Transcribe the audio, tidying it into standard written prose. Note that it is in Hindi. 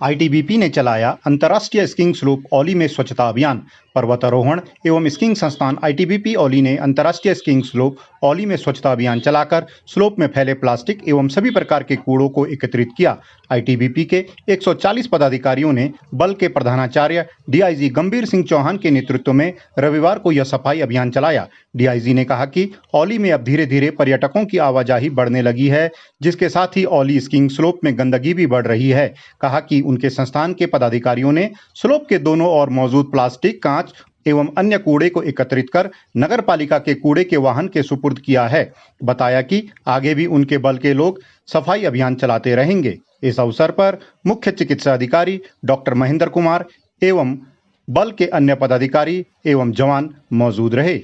आईटीबीपी ने चलाया अंतर्राष्ट्रीय स्कीइंग स्लोप औली में स्वच्छता अभियान। पर्वतारोहण एवं स्कीइंग संस्थान आईटीबीपी औली ने अंतर्राष्ट्रीय स्कीइंग स्लोप औली में स्वच्छता अभियान चलाकर स्लोप में फैले प्लास्टिक एवं सभी प्रकार के कूड़ों को एकत्रित किया। आईटीबीपी के 140 पदाधिकारियों ने बल के प्रधानाचार्य डीआईजी गंभीर सिंह चौहान के नेतृत्व में रविवार को यह सफाई अभियान चलाया। डीआईजी ने कहा कि औली में अब धीरे धीरे पर्यटकों की आवाजाही बढ़ने लगी है, जिसके साथ ही औली स्कीइंग स्लोप में गंदगी भी बढ़ रही है। कहा कि उनके संस्थान के पदाधिकारियों ने स्लोप के दोनों ओर मौजूद प्लास्टिक, कांच एवं अन्य कूड़े को एकत्रित कर नगर पालिका के कूड़े के वाहन के सुपुर्द किया है। बताया कि आगे भी उनके बल के लोग सफाई अभियान चलाते रहेंगे। इस अवसर पर मुख्य चिकित्सा अधिकारी डॉक्टर महेंद्र कुमार एवं बल के अन्य पदाधिकारी एवं जवान मौजूद रहे।